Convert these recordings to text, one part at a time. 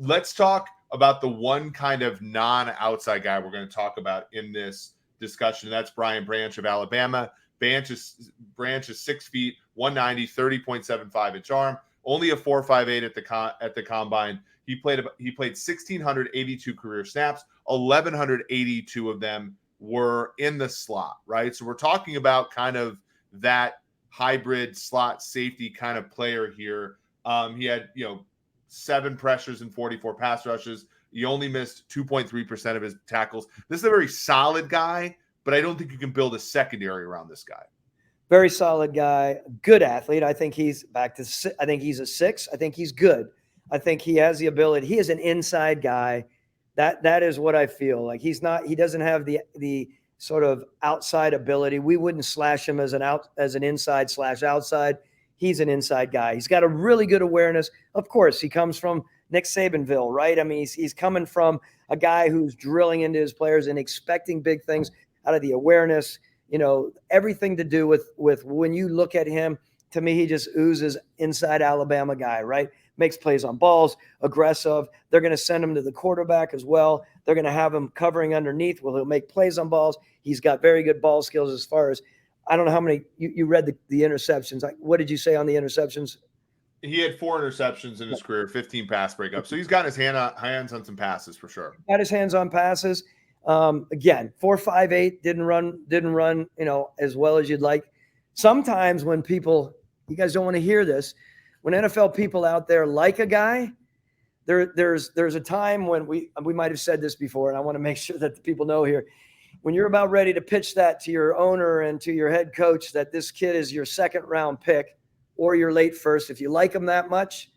let's talk about the one kind of non-outside guy we're going to talk about in this discussion. That's Brian Branch of Alabama. Branch is 6 feet, 190, 30.75 inch arm, only a 4.58 at the combine. He played 1,682 career snaps. 1,182 of them were in the slot, right? So we're talking about kind of that hybrid slot safety kind of player here. He had, 7 pressures and 44 pass rushes. He only missed 2.3% of his tackles. This is a very solid guy, but I don't think you can build a secondary around this guy. Very solid guy, good athlete. I think he's I think he's a 6. I think he's good. I think he has the ability. He is an inside guy. That is what I feel like. He doesn't have the sort of outside ability. We wouldn't slash him as an inside / outside. He's an inside guy. He's got a really good awareness. Of course, he comes from Nick Sabanville, right? I mean, he's coming from a guy who's drilling into his players and expecting big things out of the awareness. Everything to do with when you look at him, to me, he just oozes inside Alabama guy, right? Makes plays on balls, aggressive. They're going to send him to the quarterback as well. They're going to have him covering underneath where he'll make plays on balls. He's got very good ball skills as far as, I don't know how many, you read the interceptions. What did you say on the interceptions? He had 4 interceptions in his career, 15 pass breakups. So he's got his hands on some passes for sure. Got his hands on passes. Again, 4.58 didn't run, as well as you'd like. Sometimes when people, you guys don't want to hear this, when NFL people out there like a guy, there's a time when we might have said this before, and I want to make sure that the people know here. When you're about ready to pitch that to your owner and to your head coach that this kid is your 2nd round pick or your late first, if you like him that much,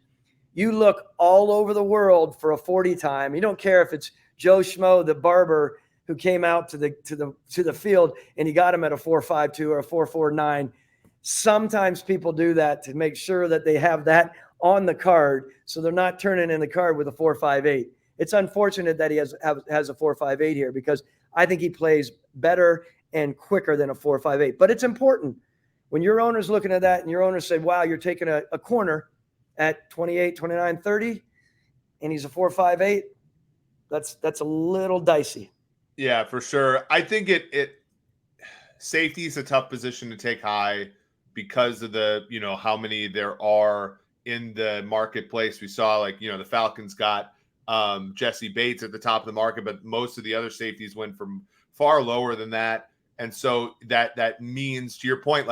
you look all over the world for a 40 time. You don't care if it's Joe Schmo, the barber, who came out to the field and he got him at a 4.52 or a 4.49. Sometimes people do that to make sure that they have that on the card, so they're not turning in the card with a 4.58. It's unfortunate that he has a 4.58 here, because I think he plays better and quicker than a 4.58. But it's important when your owner's looking at that and your owner said, wow, you're taking a corner at 28, 29, 30, and he's a 4.58. That's a little dicey. Yeah, for sure. I think safety is a tough position to take high because of the, how many there are in the marketplace. We saw the Falcons got Jesse Bates at the top of the market, but most of the other safeties went from far lower than that. And so that means, to your point,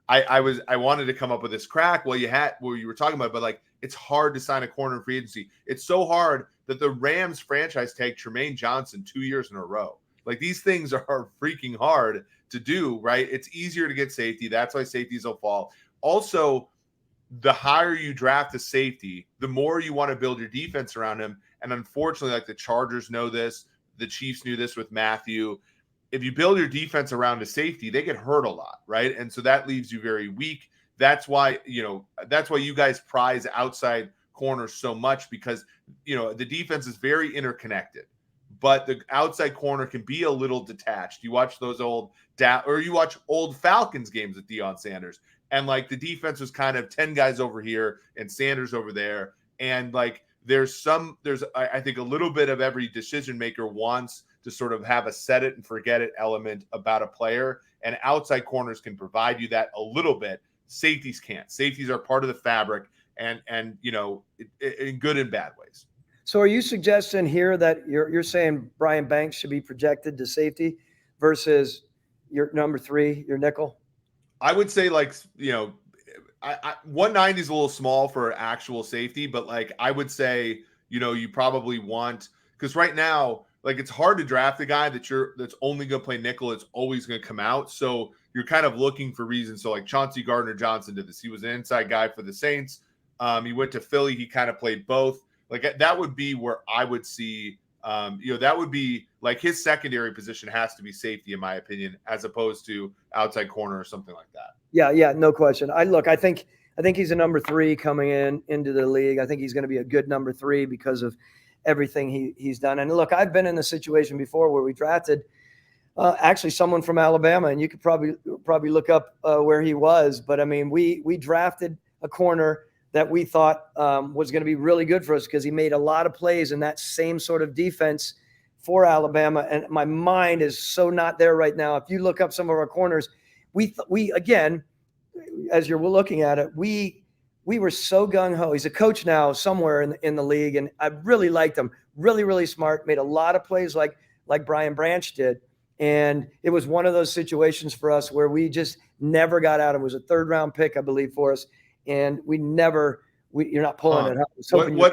I wanted to come up with this crack you were talking about, but it's hard to sign a corner in free agency. It's so hard that the Rams franchise tagged Tremaine Johnson 2 years in a row. These things are freaking hard to do, right? It's easier to get safety. That's why safeties will fall. Also, the higher you draft a safety, the more you want to build your defense around him. And unfortunately, the Chargers know this. The Chiefs knew this with Matthew. If you build your defense around a safety, they get hurt a lot, right? And so that leaves you very weak. That's why you guys prize outside corners so much, because, the defense is very interconnected. But the outside corner can be a little detached. You watch those old Falcons games with Deion Sanders, and the defense was kind of 10 guys over here and Sanders over there. And there's I think a little bit of every decision maker wants to sort of have a set it and forget it element about a player, and outside corners can provide you that a little bit. Safeties can't. Safeties are part of the fabric, and in good and bad ways. So are you suggesting here that you're saying Brian Banks should be projected to safety versus your number 3, your nickel? I would say 190 is a little small for actual safety, but I would say, you probably want, because right now, it's hard to draft a guy that's only going to play nickel. It's always going to come out. So you're kind of looking for reasons. So Chauncey Gardner-Johnson did this. He was an inside guy for the Saints. He went to Philly. He kind of played both. That would be where I would see, that would be his secondary position has to be safety, in my opinion, as opposed to outside corner or something like that. Yeah, no question. I think he's a number 3 coming into the league. I think he's going to be a good number 3 because of everything he's done. And look, I've been in the situation before where we drafted actually someone from Alabama, and you could probably look up where he was. But I mean, we drafted a corner that we thought was going to be really good for us because he made a lot of plays in that same sort of defense for Alabama. And my mind is so not there right now. If you look up some of our corners, we again, as you're looking at it, we were so gung-ho. He's a coach now somewhere in the league, and I really liked him. Really, really smart. Made a lot of plays like Brian Branch did. And it was one of those situations for us where we just never got out. It was a 3rd-round pick, I believe, for us. And you're not pulling it up.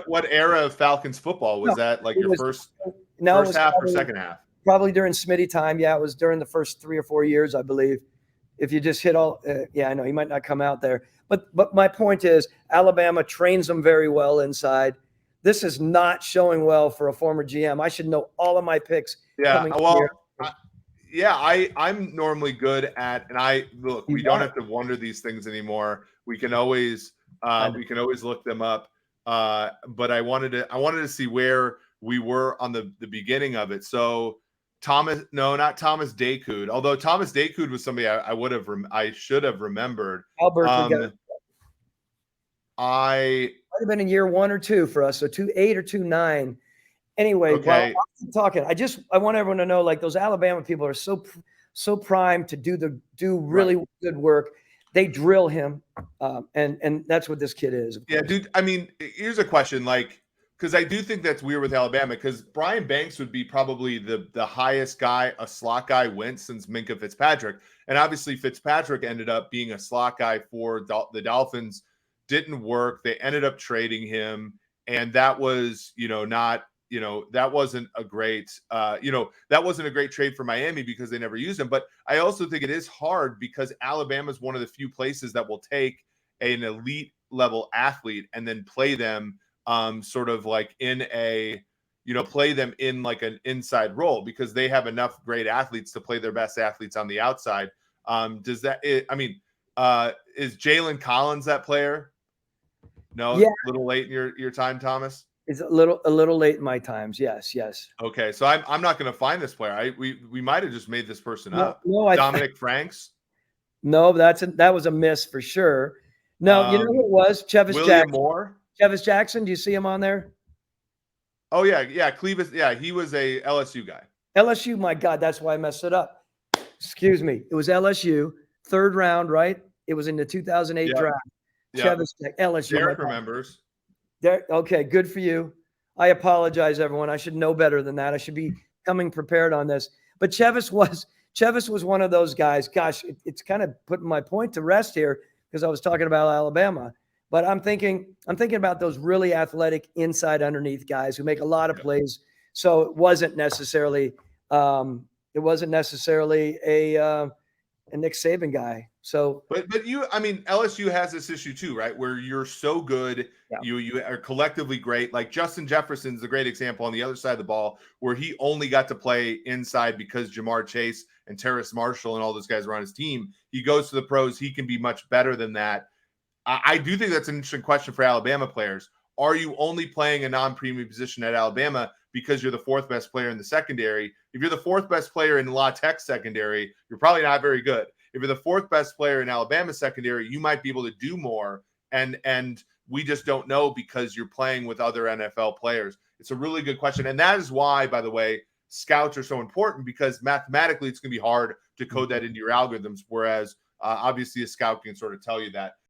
What era of Falcons football was that? Like your first half or second half? Probably during Smitty time. Yeah, it was during the first 3 or 4 years, I believe. If you just hit all, I know he might not come out there. But my point is, Alabama trains them very well inside. This is not showing well for a former GM. I should know all of my picks. Yeah, well, I'm normally good at, and we don't have to wonder these things anymore. We can always look them up. But I wanted to see where we were on the beginning of it. So not Thomas Dakoud. Although Thomas Dakoud was somebody I should have remembered. Albert, I might have been in year 1 or 2 for us, so 2.8 or 2.9. Anyway, okay. While I'm talking, I want everyone to know, like, those Alabama people are so primed to do really good work. They drill him, and that's what this kid is. Yeah, dude. I mean, here's a question, like, because I do think that's weird with Alabama, because Brian Banks would be probably the highest guy a slot guy went since Minkah Fitzpatrick, and obviously Fitzpatrick ended up being a slot guy for the Dolphins. Didn't work. They ended up trading him, and that was that wasn't a great trade for Miami because they never used him. But I also think it is hard because Alabama is one of the few places that will take an elite level athlete and then play them sort of like play them in like an inside role, because they have enough great athletes to play their best athletes on the outside. Is Jalen Collins that player? No, yeah. A little late in your time, Thomas. It's a little late in my times. Yes. Okay, so I'm not going to find this player. We might have just made this person up. No, Dominic Franks. No, that was a miss for sure. No, you know who it was? Chevis William Jackson. Moore. Chevis Jackson. Do you see him on there? Oh yeah. Clevis. Yeah, he was a LSU guy. LSU. My God, that's why I messed it up. Excuse me. It was LSU, 3rd round, right? It was in the 2008 draft. Chevis LSU. Derek remembers. Okay, good for you. I apologize, everyone. I should know better than that. I should be coming prepared on this. But Chevis was one of those guys. Gosh, it's kind of putting my point to rest here because I was talking about Alabama. But I'm thinking about those really athletic inside underneath guys who make a lot of plays. So it wasn't necessarily a Nick Saban guy. So, but LSU has this issue too, right? Where you're so good, you are collectively great. Like Justin Jefferson's a great example on the other side of the ball, where he only got to play inside because Jamar Chase and Terrace Marshall and all those guys were on his team. He goes to the pros, he can be much better than that. I do think that's an interesting question for Alabama players. Are you only playing a non-premium position at Alabama because you're the 4th best player in the secondary? If you're the 4th best player in La Tech secondary, you're probably not very good. If you're the 4th best player in Alabama secondary, you might be able to do more. And we just don't know because you're playing with other NFL players. It's a really good question. And that is why, by the way, scouts are so important, because mathematically it's going to be hard to code that into your algorithms. Whereas obviously a scout can sort of tell you that.